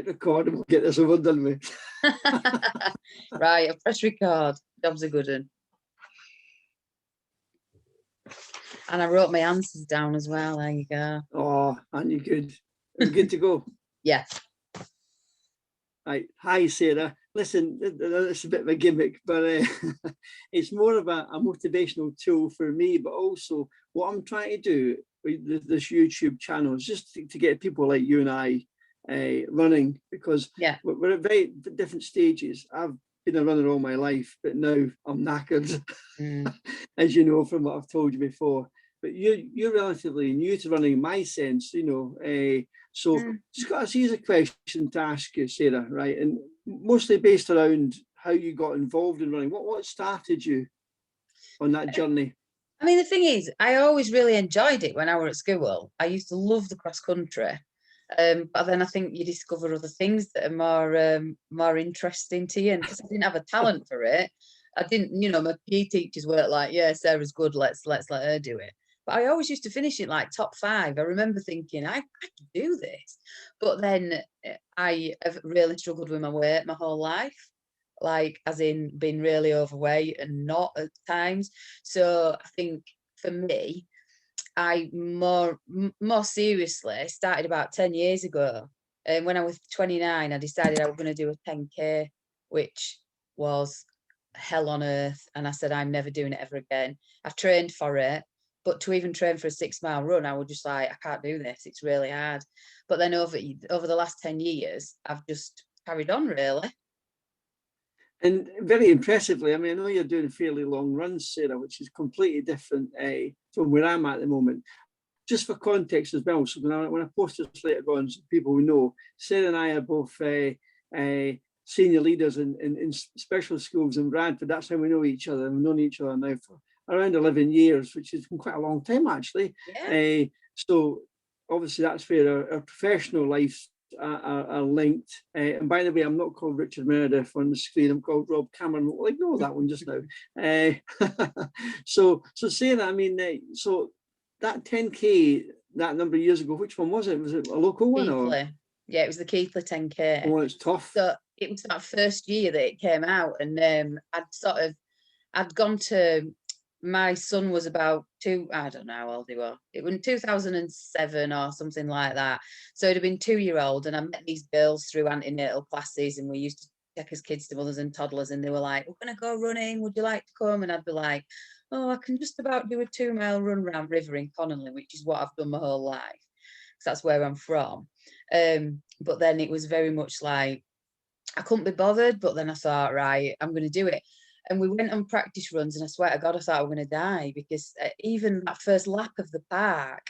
record and we'll get this over and done with. Right, I press record. Job's a good one. And I wrote my answers down as well. There you go. Oh, aren't you good? We're good to go. Yeah. Right. Hi, Sarah. Listen, it's a bit of a gimmick, but it's more of a motivational tool for me, but also what I'm trying to do with this YouTube channel is just to get people like you and I running, because we're at very different stages. I've been a runner all my life, but now I'm knackered, as you know, from what I've told you before. But you're relatively new to running in my sense, you know. So just got a series of questions to ask you, Sarah, right? And mostly based around how you got involved in running. What started you on that journey? I mean, the thing is, I always really enjoyed it when I was at school. I used to love the cross country. But then I think you discover other things that are more interesting to you. And because I didn't have a talent for it, I didn't, you know, my PE teachers weren't like, yeah, Sarah's good, let's let her do it. But I always used to finish it like top 5. I remember thinking, I could do this. But then I have really struggled with my weight my whole life, like as in being really overweight and not at times. So I think for me, I more seriously started about 10 years ago. And when I was 29, I decided I was going to do a 10K, which was hell on earth. And I said, I'm never doing it ever again. I've trained for it. But to even train for a 6-mile run, I was just like, I can't do this. It's really hard. But then over the last 10 years, I've just carried on, really. And very impressively, I mean, I know you're doing fairly long runs, Sarah, which is completely different from where I'm at the moment. Just for context as well, so when I post this later on, so people will know, Sarah and I are both senior leaders in special schools in Bradford. That's how we know each other. And we've known each other now for around 11 years, which is quite a long time, actually. Yeah. So obviously that's where our professional lives are linked. And by the way, I'm not called Richard Meredith on the screen. I'm called Rob Cameron. Well, ignore that one just now. So Sarah, I mean, so that 10K, that number of years ago, which one was it? Was it a local one? Or? Yeah, it was the Keighley 10K. Oh, it's tough. So it was that first year that it came out, and I'd gone to, my son was about 2, I don't know how old he was. It was in 2007 or something like that. So it'd have been 2-year-old, and I met these girls through antenatal classes, and we used to take as kids to mothers and toddlers, and they were like, we're going to go running. Would you like to come? And I'd be like, oh, I can just about do a 2-mile run around River in Connolly, which is what I've done my whole life, because that's where I'm from. But then it was very much like, I couldn't be bothered, but then I thought, right, I'm going to do it. And we went on practice runs, and I swear to God, I thought I was going to die, because even that first lap of the park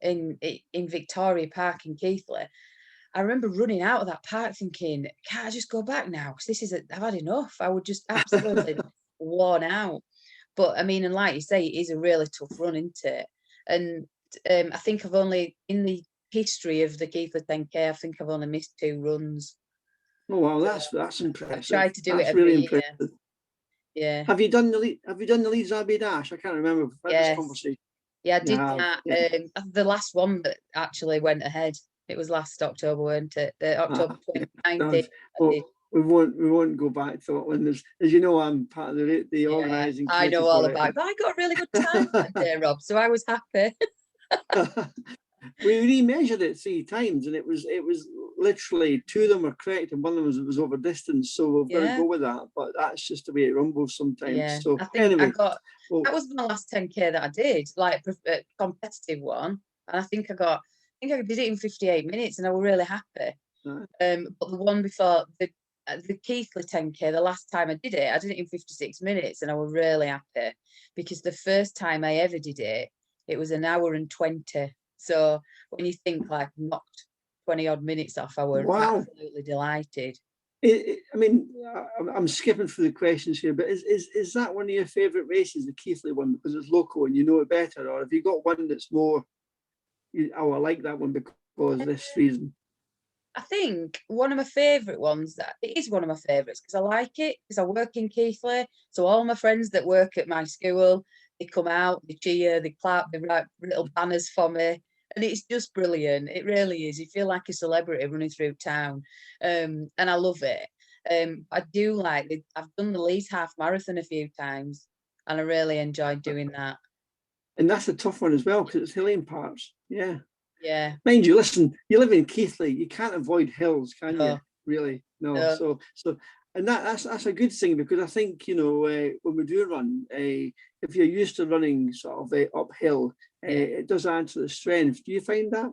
in Victoria Park in Keighley, I remember running out of that park thinking, can't I just go back now? Because I've had enough. I would just absolutely worn out. But I mean, and like you say, it is a really tough run, isn't it? And I think I've only, in the history of the Keighley 10K, I think I've only missed 2 runs. Oh wow, that's impressive. I tried to do that's it every really year. impressive. Yeah. Have you done the Leeds Abbey Dash? I can't remember. Yes. This conversation. Yeah, I did that. Yeah. The last one that actually went ahead. It was last October, weren't it? October 2019. Well, we won't go back to it when there's, as you know, I'm part of the organising. I know all about it. But I got a really good time that day, Rob. So I was happy. We remeasured it 3 times, and it was literally 2 of them were correct, and one of them was over distance. So we've got to go with that. But that's just the way it rumbles sometimes. Yeah. So I think anyway, that was my last 10K that I did, like a competitive one, and I think I did it in 58 minutes, and I was really happy. Right. But the one before the Keighley 10K, the last time I did it in 56 minutes, and I was really happy, because the first time I ever did it, it was 1 hour and 20. So when you think like knocked 20 odd minutes off, I was absolutely delighted. I mean, I'm skipping through the questions here, but is that one of your favourite races, the Keighley one, because it's local and you know it better, or have you got one that's more, I like that one because of this reason? I think one of my favourite ones, it is one of my favourites because I like it, because I work in Keighley, so all my friends that work at my school, they come out, they cheer, they clap, they write little banners for me. And it's just brilliant. It really is. You feel like a celebrity running through town. And I love it. I do like it. I've done the Leeds half marathon a few times and I really enjoyed doing that. And that's a tough one as well because it's hilly in parts. Yeah. Yeah. Mind you, listen, you live in Keighley, you can't avoid hills, can No. you? Really? No. No. So, and that's a good thing because I think, you know, when we do run, if you're used to running sort of uphill, it does add to the strength. Do you find that?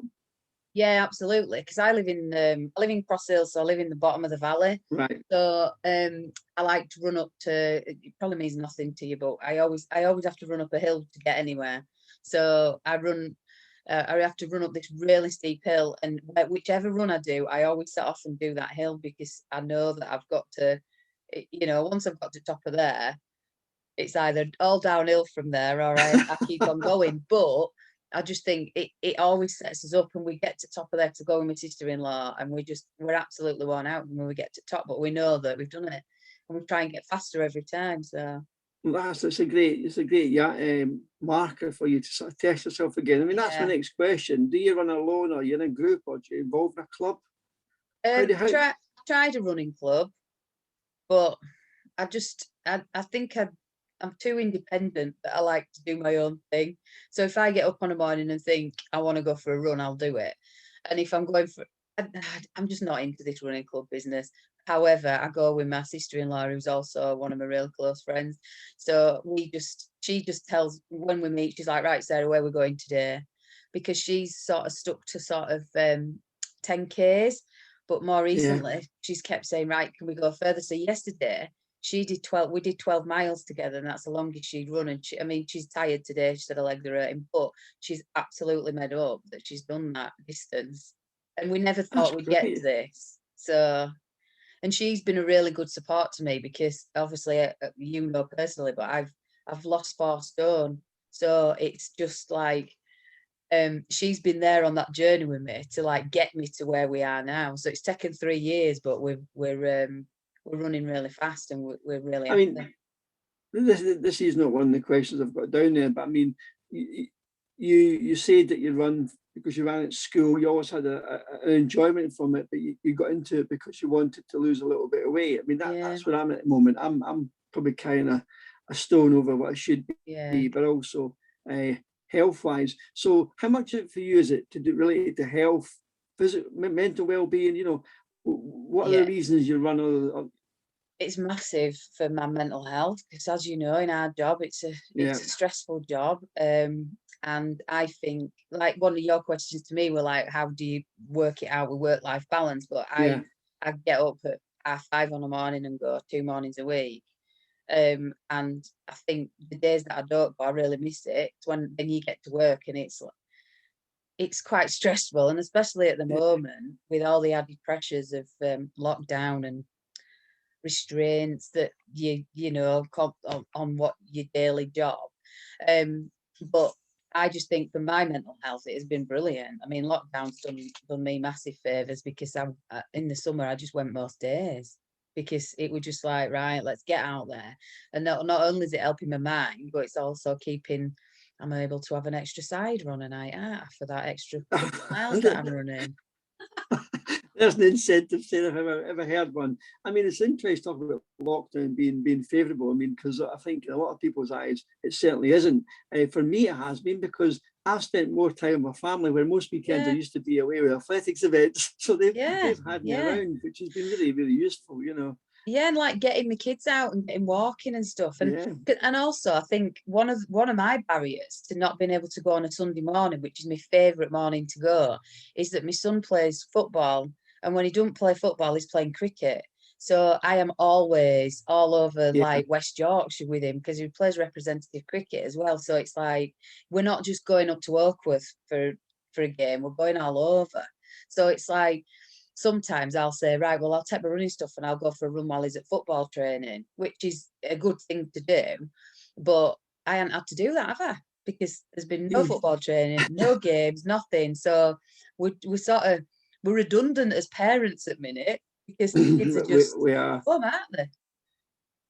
Yeah, absolutely. Because I live in Cross Hill, so I live in the bottom of the valley. Right. So I like to run up to. It probably means nothing to you, but I always have to run up a hill to get anywhere. So I run. I have to run up this really steep hill, and whichever run I do, I always set off and do that hill because I know that I've got to. You know, once I've got to top of there, it's either all downhill from there or I keep on going. But I just think it always sets us up and we get to top of there to go with my sister-in-law and we're absolutely worn out when we get to top, but we know that we've done it and we try and get faster every time. So Well, it's a great marker for you to sort of test yourself again. I mean, that's my yeah. next question. Do you run alone or you're in a group or do you involve in a club? Tried a running club, but I think I'm too independent that I like to do my own thing. So if I get up on a morning and think I want to go for a run, I'll do it. And if I'm going for, I'm just not into this running club business. However, I go with my sister-in-law, who's also one of my real close friends. So she just tells when we meet, she's like, right, Sarah, where we're going today? Because she's sort of stuck to sort of 10Ks. But more recently, she's kept saying, right, can we go further? So yesterday, we did 12 miles together, and that's the longest she'd run. And she's tired today. She said her legs are hurting, but she's absolutely made up that she's done that distance. And we never thought we'd get to this. So, and she's been a really good support to me because obviously, you know personally, but I've lost 4 stone. So it's just like, she's been there on that journey with me to like get me to where we are now. So it's taken 3 years, but we're running really fast and we're really happy. I mean, this is not one of the questions I've got down there, but I mean, you said that you run because you ran at school. You always had an enjoyment from it, but you got into it because you wanted to lose a little bit of weight. I mean, that's where I'm at the moment. I'm probably carrying a stone over what I should be, but also health wise. So how much of it for you is it to do related to health, physical, mental well-being? You know, what are the reasons you run? It's massive for my mental health because, as you know, in our job, it's a stressful job. And I think, like, one of your questions to me were like, how do you work it out with work-life balance? But I get up at 5:30 on a morning and go 2 mornings a week. And I think the days that I don't go, I really miss it. It's when you get to work and it's quite stressful, and especially at the moment with all the added pressures of lockdown and restraints that you know on what your daily job. But I just think for my mental health it has been brilliant. I mean, lockdown's done me massive favors because in the summer I just went most days because it was just like, right, let's get out there. And not only is it helping my mind, but it's also keeping I'm able to have an extra side run a night out for that extra couple of miles that I'm running. There's an incentive, Sarah, if I've ever heard one. I mean, it's interesting talking about lockdown being favourable. I mean, because I think in a lot of people's eyes, it certainly isn't. For me, it has been because I've spent more time with my family, where most weekends I used to be away with athletics events. So they've had me around, which has been really, really useful, you know. Yeah, and like getting my kids out and getting walking and stuff. And also I think one of my barriers to not being able to go on a Sunday morning, which is my favourite morning to go, is that my son plays football. And when he doesn't play football, he's playing cricket. So I am always all over like West Yorkshire with him because he plays representative cricket as well. So it's like we're not just going up to Oakworth for a game, we're going all over. So it's like sometimes I'll say, right, well, I'll take my running stuff and I'll go for a run while he's at football training, which is a good thing to do. But I haven't had to do that, have I? Because there's been no football training, no games, nothing. So we're redundant as parents at minute because the kids are just home, aren't they?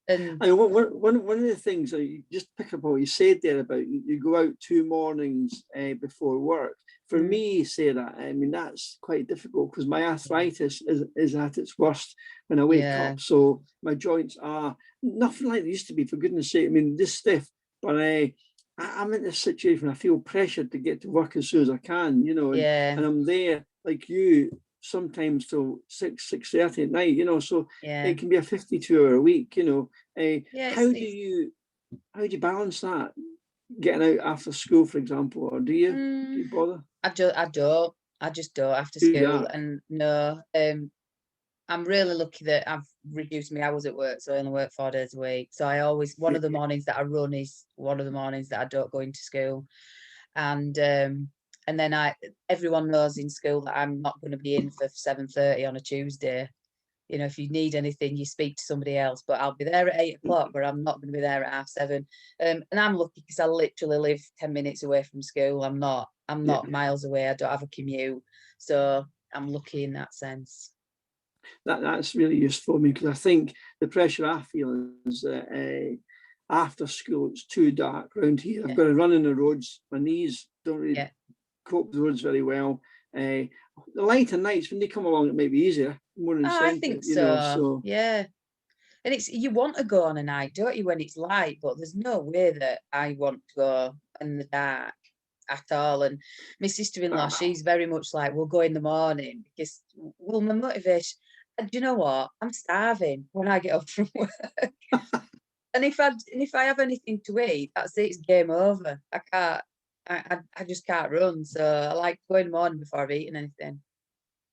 And I mean, one of the things you just pick up what you said there about you go out 2 mornings before work. for me, Sarah, I mean, that's quite difficult because my arthritis is at its worst when I wake up. So my joints are nothing like they used to be, for goodness sake. I mean, this stiff, but I'm in this situation. I feel pressured to get to work as soon as I can, you know, and I'm there like you sometimes till 6:30 at night, you know, so it can be a 52-hour week, you know. How do you balance that? Getting out after school, for example, or do you bother? I just don't after school. And no, I'm really lucky that I've reduced my hours at work, so I only work 4 days a week. So I always, one of the mornings that I run is one of the mornings that I don't go into school. And then everyone knows in school that I'm not going to be in for 7:30 on a Tuesday. You know, if you need anything, you speak to somebody else, but I'll be there at 8 o'clock, but I'm not going to be there at 7:30. And I'm lucky because I literally live 10 minutes away from school. I'm not miles away. I don't have a commute. So I'm lucky in that sense. That's really useful for me, because I think the pressure I feel is that after school it's too dark around here. I've got to run in the roads. My knees don't really cope with the roads very well. The light and nights, when they come along, it may be easier, more incentive. I think so. You know, so yeah. And you want to go on a night, don't you, when it's light? But there's no way that I want to go in the dark at all. And my sister-in-law, she's very much like, we'll go in the morning, because, well, my motivation, do you know what? I'm starving when I get up from work. And if I have anything to eat, that's it, it's game over. I can't, I just can't run. So I like going in the morning before I've eaten anything.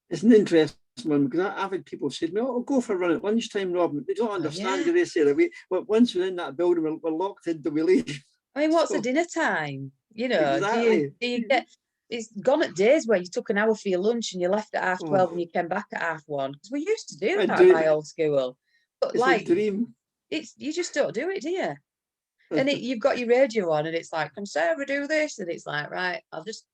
It's an interesting one, because I've had people say, "No, I'll go for a run at lunchtime, Rob." They don't understand, do they, Sarah? But once we're in that building, we're locked in till we leave. I mean, what's the dinner time? You know, exactly. do you get? It's gone at days where you took an hour for your lunch and you left at 12:30 and you came back at 1:30. Because we used to do that at my old school. But it's like a dream. You just don't do it, do you? And you've got your radio on, and it's like, "Can Sarah do this?" And it's like, right, I'll just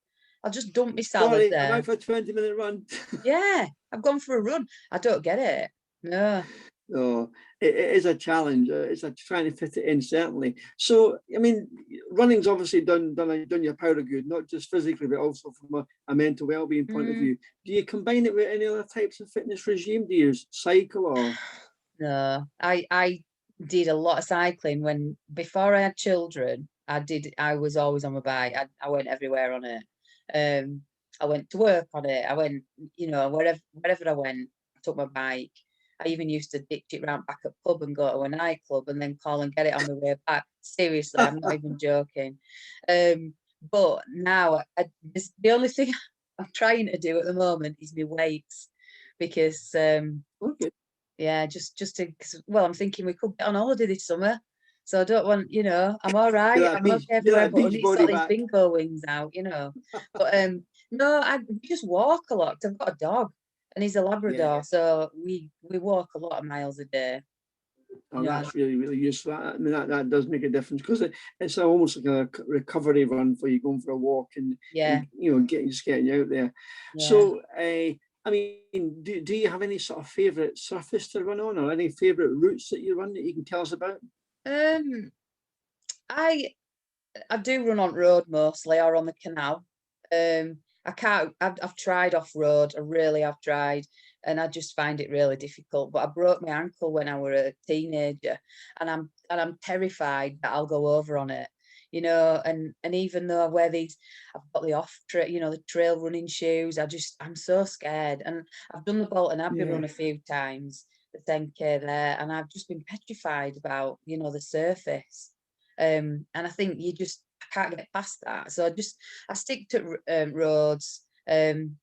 dump my salad there. I'm out for a 20-minute run. Yeah, I've gone for a run. I don't get it. No. No, it is a challenge. It's trying to fit it in, certainly. So, I mean, running's obviously done your power of good, not just physically, but also from a mental well-being point of view. Do you combine it with any other types of fitness regime? Do you cycle or? No, I did a lot of cycling before I had children. I was always on my bike. I went everywhere on it. I went to work on it. I went, you know, wherever I went, I took my bike. I even used to ditch it round back at pub and go to a nightclub and then call and get it on the way back. Seriously, I'm not even joking. But now, the only thing I'm trying to do at the moment is my weights, because yeah, just to, well, I'm thinking we could get on holiday this summer. So I don't want, you know, I'm all right. I'm okay everywhere, but I need to sort these bingo wings out, you know. But no, we just walk a lot. I've got a dog, and he's a Labrador, so we walk a lot of miles a day. Oh, that's really, really useful. I mean, that does make a difference, because it's almost like a recovery run for you, going for a walk and you know, getting you out there. Yeah. So, I mean, do you have any sort of favourite surface to run on, or any favourite routes that you run that you can tell us about? I do run on road mostly, or on the canal. I've tried off road. I really have tried, and I just find it really difficult. But I broke my ankle when I was a teenager, and I'm terrified that I'll go over on it. You know, and even though I wear these, I've got the trail running shoes. I'm so scared. And I've done the Bolton Abbey run a few times, the 10K there, and I've just been petrified about, you know, the surface. And I think I can't get past that. So I stick to roads. And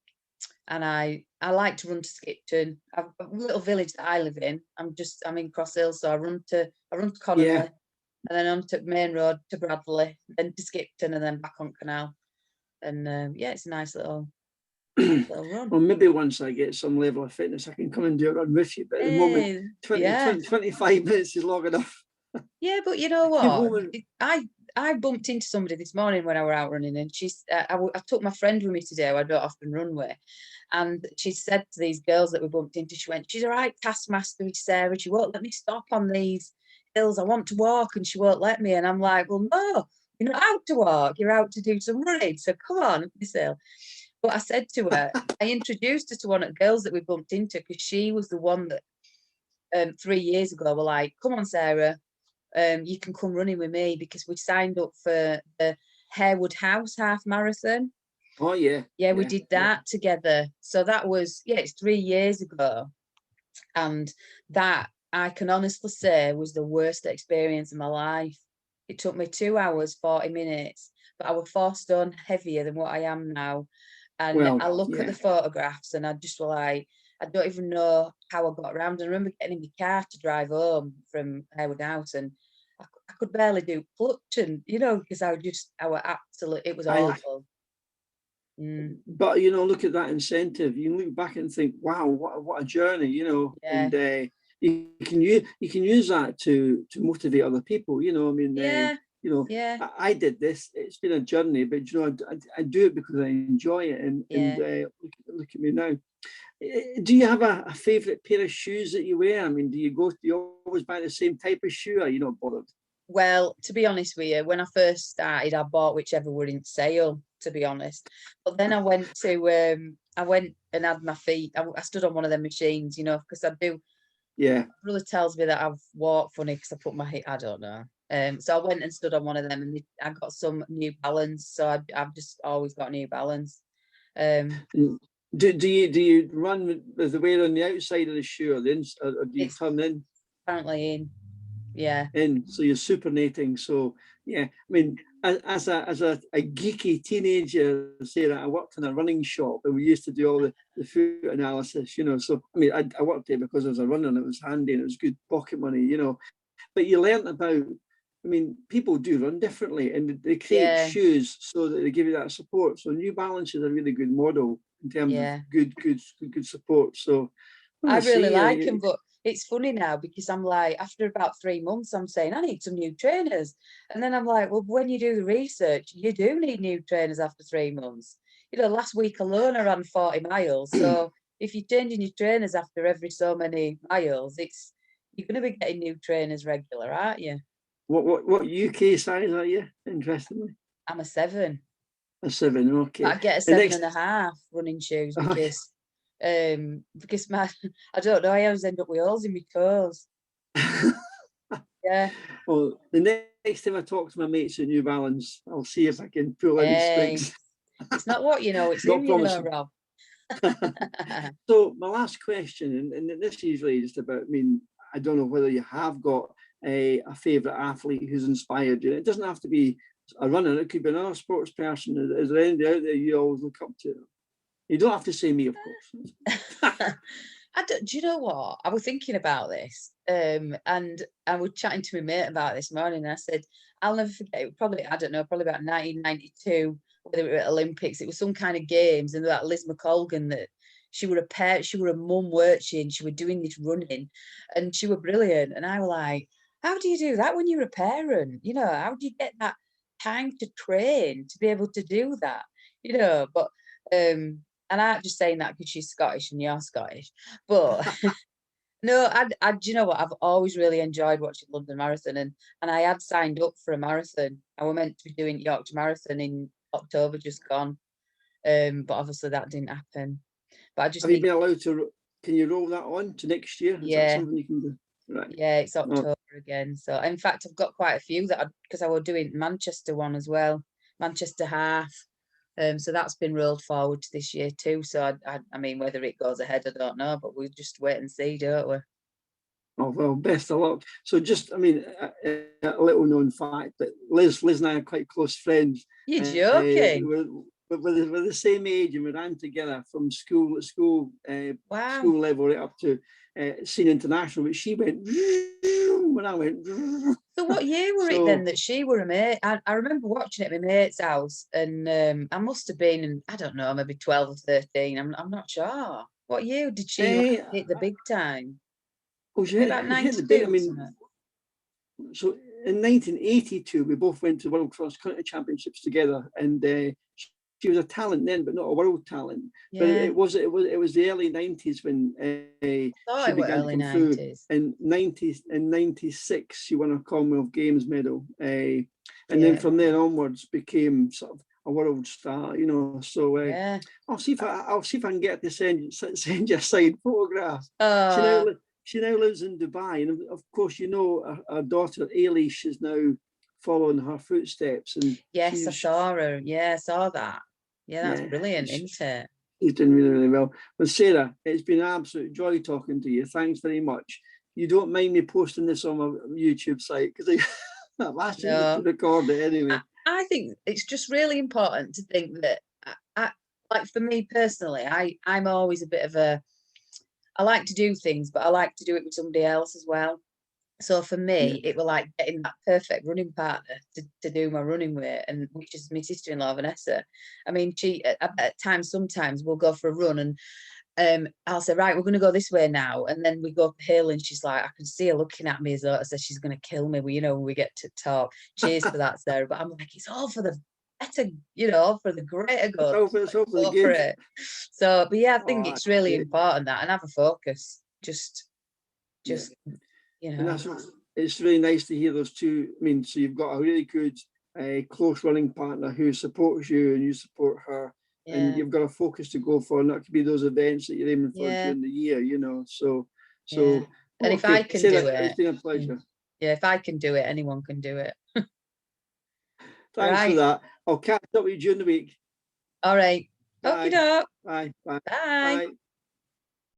I like to run to Skipton. I've a little village that I live in. I'm in Cross Hill, so I run to Connolly. And then on to Main Road to Bradley, then to Skipton, and then back on Canal. And it's a nice little run. Well, maybe once I get some level of fitness, I can come and do a run with you. But at the moment, 25 minutes is long enough. Yeah, but you know what? I bumped into somebody this morning when I were out running, and I took my friend with me today, who I don't often run with, and she said to these girls that we bumped into, she went, "She's a right taskmaster, Sarah. She won't let me stop on these hills. I want to walk and she won't let me." And I'm like, "Well, no, You're not out to walk, you're out to do some running. So come on, Miss Hill. But I said to her, I introduced her to one of the girls that we bumped into, because she was the one that 3 years ago were like, come on, Sarah, you can come running with me, because we signed up for the Harewood House half marathon. Oh yeah. Yeah, we did that together. So that was, it's 3 years ago. And that, I can honestly say, was the worst experience of my life. It took me 2 hours, 40 minutes, but I was 4 stone heavier than what I am now. And Well, I look at the photographs and I just was like, I don't even know how I got around. I remember getting in my car to drive home from Harewood House, and I could barely do clutch, and because I was absolutely, it was awful. But look at that incentive. You look back and think, wow, what a journey, and you can use that to motivate other people. I mean, I did this. It's been a journey, but I do it because I enjoy it, and look at me now. Do you have a favorite pair of shoes that you wear? I mean, do you always buy the same type of shoe? Or are you not bothered? Well, to be honest with you, when I first started, I bought whichever were in sale, to be honest. But then I went and had my feet. I stood on one of them machines, because I do. Yeah. My brother tells me that I've walked funny because I put my hip. I don't know. So I went and stood on one of them, and I got some New Balance. So I've just always got New Balance. Do you run with the wear on the outside of the shoe, or do you turn in? Apparently in. Yeah. So you're supernating. So yeah, I mean, as a geeky teenager, Sarah, I worked in a running shop, and we used to do all the foot analysis. So I mean, I worked there because I was a runner, and it was handy, and it was good pocket money. But you learn about. I mean, people do run differently, and they create shoes so that they give you that support. So New Balance is a really good model in terms of good support. So I really like them, but it's funny now because I'm like, after about 3 months, I'm saying I need some new trainers, and then I'm like, well, when you do the research, you do need new trainers after 3 months. Last week alone I ran 40 miles. So if you're changing your trainers after every so many miles, you're going to be getting new trainers regular, aren't you? What UK size are you? Interestingly, I'm a 7. A 7, okay. But I get a 7.5 running shoes because my I don't know, I always end up with holes in my toes. Yeah. Well, the next time I talk to my mates at New Balance, I'll see if I can pull any strings. It's not what you know, it's who you know, Rob. So my last question, and this is really just about, I mean, I don't know whether you have got a favourite athlete who's inspired you. It doesn't have to be a runner, it could be another sports person. Is there anybody out there you always look up to? You don't have to say me, of course. Do you know what? I was thinking about this, and I was chatting to my mate about this morning, and I said, I'll never forget it. Probably, I don't know, probably about 1992, whether it were Olympics, it was some kind of games, and that Liz McColgan, that she were a mum, weren't she? And she were doing this running, and she were brilliant. And I was like, how do you do that when you're a parent? How do you get that time to train to be able to do that? But and I'm just saying that because she's Scottish and you're Scottish. But no, do you know what? I've always really enjoyed watching London Marathon, and I had signed up for a marathon. I was meant to be doing Yorkshire Marathon in October, just gone. But obviously that didn't happen. But I just have you been allowed to? Can you roll that on to next year? Is that something you can do? Right. Yeah, it's October again. So in fact, I've got quite a few because I was doing Manchester one as well, Manchester half. So that's been rolled forward to this year too. So I mean, whether it goes ahead, I don't know, but we'll just wait and see, don't we? Oh, well, best of luck. So just, I mean, a little known fact that Liz and I are quite close friends. You're joking. We're the same age, and we ran together from school Wow. School level right up to senior international. But she went when I went. So what year were it then that she were a mate? I remember watching it at my mate's house, and I must have been, I don't know, maybe 12 or 13. I'm not sure. What year did she hit the big time? Oh, she hit the big. I mean, so in 1982, we both went to World Cross Country Championships together, and she was a talent then, but not a world talent. But Yeah. it was the early 90s when she Thought it were began to early come through. 90s. In 96, she won a Commonwealth Games medal, and Yeah. then from there onwards became sort of a world star, you know. So Yeah. I'll see if I can get to send you a signed photograph. Oh, She now lives in Dubai, and of course, you know, our daughter Ailish is now following her footsteps, and yes, I she's saw her. Yeah, I saw that. Yeah, that's yeah, brilliant, isn't it? she's doing really, really well. But Sarah, it's been an absolute joy talking to you. Thanks very much. You don't mind me posting this on my YouTube site because I'm asking you to No, record it anyway. I think it's just really important to think that, like for me personally, I'm always a bit of a, I like to do things, but I like to do it with somebody else as well. So for Yeah. me, it was like getting that perfect running partner to do my running with, and which is my sister-in-law Vanessa. I mean, she at times, sometimes we'll go for a run, and I'll say, right, we're going to go this way now, and then we go up the hill, and she's like, I can see her looking at me as though I said she's going to kill me. You know, when we get to talk. Cheers for that, Sarah. But I'm like, it's all for the better, you know, for the greater good. It's all for the Go for good. it. So, but yeah, I think Oh, it's really great. important that, and have a focus. Just, Yeah. you And know. it's really nice to hear those two. I mean, so you've got a really good, close running partner who supports you and you support her, and Yeah, you've got a focus to go for, and that could be those events that you're aiming for yeah, during the year, you know. So, yeah. And if I okay, can Sarah, do it's it, been a pleasure. yeah, if I can do it, anyone can do it. Thanks for Right. that. I'll catch up with you during the week. All right. Okie Bye. doke. Bye. Bye. Bye. Bye.